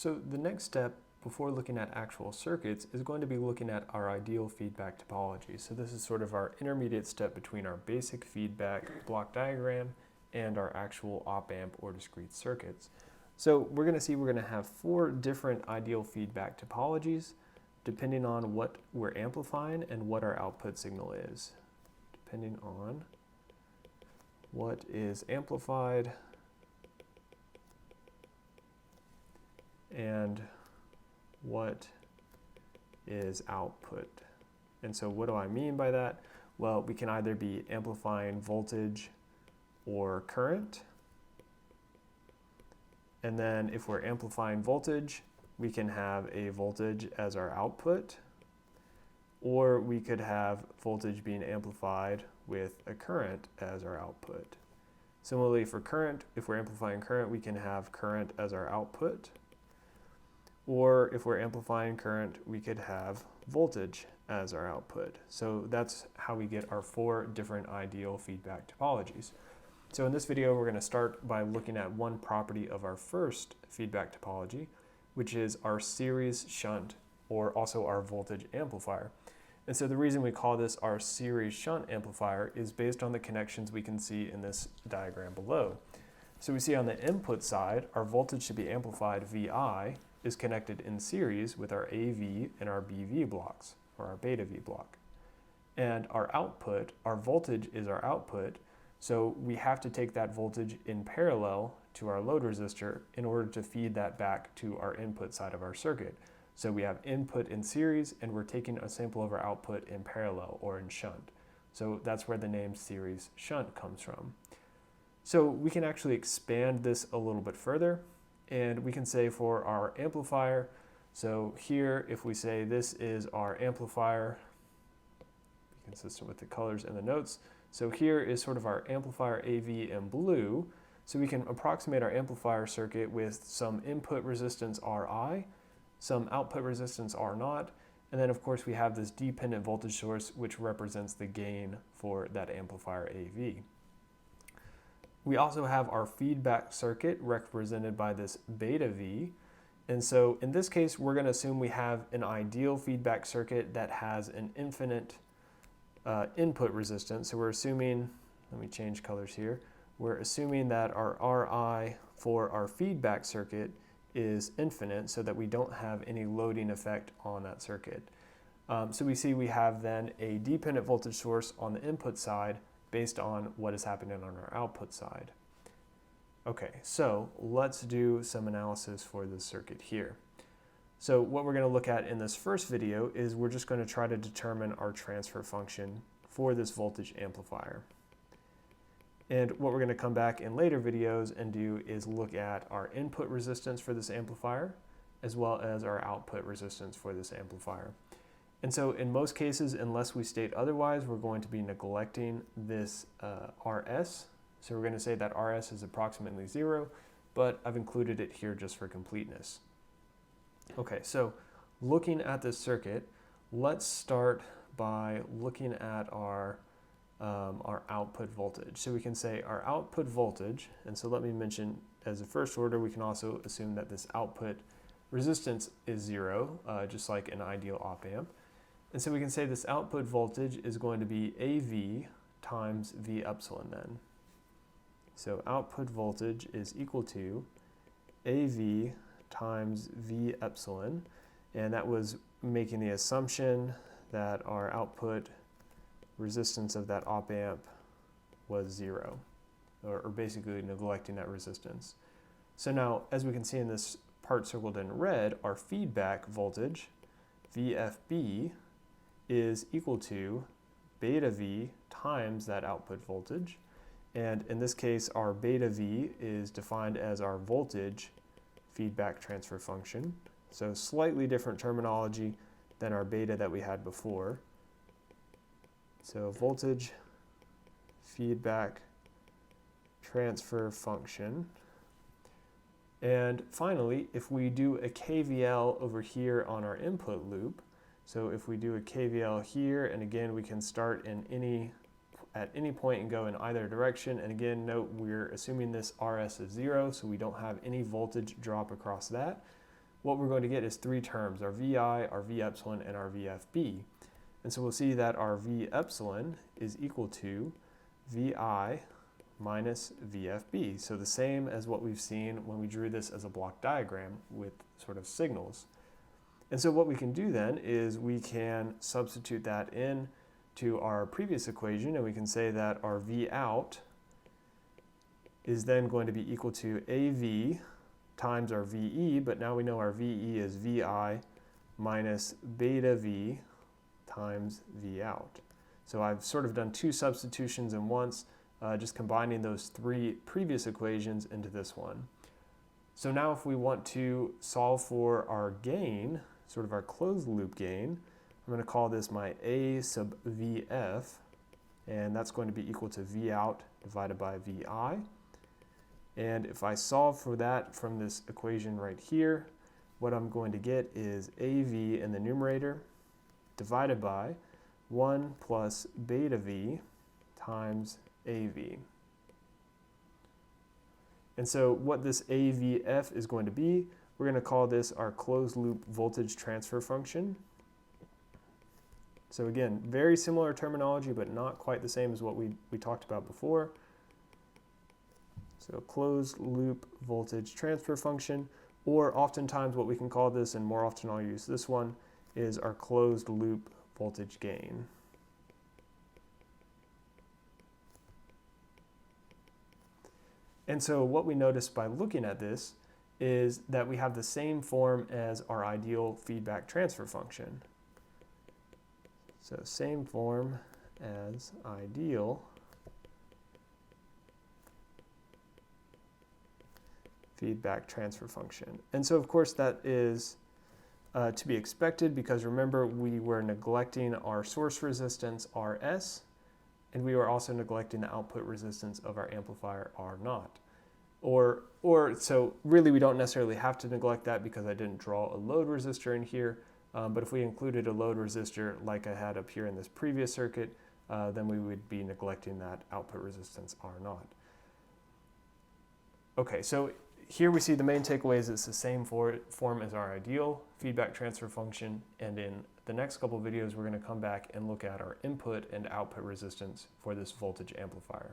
So the next step before looking at actual circuits is going to be looking at our ideal feedback topology. So this is sort of our intermediate step between our basic feedback block diagram and our actual op-amp or discrete circuits. So we're going to have 4 different ideal feedback topologies depending on what we're amplifying and what our output signal is. Depending on what is amplified and what is output. And so what do I mean by that? Well, we can either be amplifying voltage or current. And then if we're amplifying voltage, we can have a voltage as our output, or we could have voltage being amplified with a current as our output. Similarly for current, if we're amplifying current, we can have current as our output. Or if we're amplifying current, we could have voltage as our output. So that's how we get our 4 different ideal feedback topologies. So in this video, we're going to start by looking at one property of our first feedback topology, which is our series shunt, or also our voltage amplifier. And so the reason we call this our series shunt amplifier is based on the connections we can see in this diagram below. So we see on the input side, our voltage should be amplified VI is connected in series with our AV and our BV blocks, or our beta V block. And our output, our voltage is our output, so we have to take that voltage in parallel to our load resistor in order to feed that back to our input side of our circuit. So we have input in series, and we're taking a sample of our output in parallel or in shunt. So that's where the name series shunt comes from. So we can actually expand this a little bit further, and we can say for our amplifier, so here if we say this is our amplifier, be consistent with the colors and the notes, so here is sort of our amplifier AV in blue, so we can approximate our amplifier circuit with some input resistance Ri, some output resistance R0, and then of course we have this dependent voltage source which represents the gain for that amplifier AV. We also have our feedback circuit represented by this beta V. And so in this case, we're going to assume we have an ideal feedback circuit that has an infinite input resistance. So we're assuming, let me change colors here. We're assuming that our Ri for our feedback circuit is infinite so that we don't have any loading effect on that circuit. So we see we have then a dependent voltage source on the input side based on what is happening on our output side. Okay, so let's do some analysis for this circuit here. So what we're going to look at in this first video is we're just going to try to determine our transfer function for this voltage amplifier. And what we're going to come back in later videos and do is look at our input resistance for this amplifier, as well as our output resistance for this amplifier. And so in most cases, unless we state otherwise, we're going to be neglecting this RS. So we're going to say that RS is approximately 0, but I've included it here just for completeness. Okay, so looking at this circuit, let's start by looking at our output voltage. So we can say our output voltage, and so let me mention as a first order, we can also assume that this output resistance is 0, just like an ideal op-amp. And so we can say this output voltage is going to be AV times V epsilon then. So output voltage is equal to AV times V epsilon. And that was making the assumption that our output resistance of that op-amp was 0, or basically neglecting that resistance. So now, as we can see in this part circled in red, our feedback voltage, VFB, is equal to beta V times that output voltage. And in this case, our beta V is defined as our voltage feedback transfer function. So slightly different terminology than our beta that we had before. So voltage feedback transfer function. And finally, if we do a KVL over here on our input loop, so if we do a KVL here, and again, we can start at any point and go in either direction. And again, note we're assuming this RS is 0, so we don't have any voltage drop across that. what we're going to get is three terms, our VI, our V epsilon, and our VFB. And so we'll see that our V epsilon is equal to VI minus VFB. So the same as what we've seen when we drew this as a block diagram with sort of signals. And so what we can do then is we can substitute that in to our previous equation, and we can say that our V out is then going to be equal to AV times our VE, but now we know our VE is VI minus beta V times V out. So I've sort of done two substitutions in once, just combining those three previous equations into this one. So now if we want to solve for our gain, sort of our closed loop gain, I'm going to call this my A sub VF, and that's going to be equal to V out divided by VI. And if I solve for that from this equation right here, what I'm going to get is AV in the numerator divided by 1 plus beta V times AV. And so what this AVF is going to be, we're going to call this our closed loop voltage transfer function. So again, very similar terminology, but not quite the same as what we talked about before. So closed loop voltage transfer function, or oftentimes what we can call this, and more often I'll use this one, is our closed loop voltage gain. And so what we notice by looking at this is that we have the same form as our ideal feedback transfer function. So same form as ideal feedback transfer function. And so of course that is to be expected, because remember we were neglecting our source resistance RS, and we were also neglecting the output resistance of our amplifier R0. So really we don't necessarily have to neglect that because I didn't draw a load resistor in here, but if we included a load resistor like I had up here in this previous circuit, then we would be neglecting that output resistance R0. Okay, so here we see the main takeaway is it's the same form as our ideal feedback transfer function, and in the next couple videos we're going to come back and look at our input and output resistance for this voltage amplifier.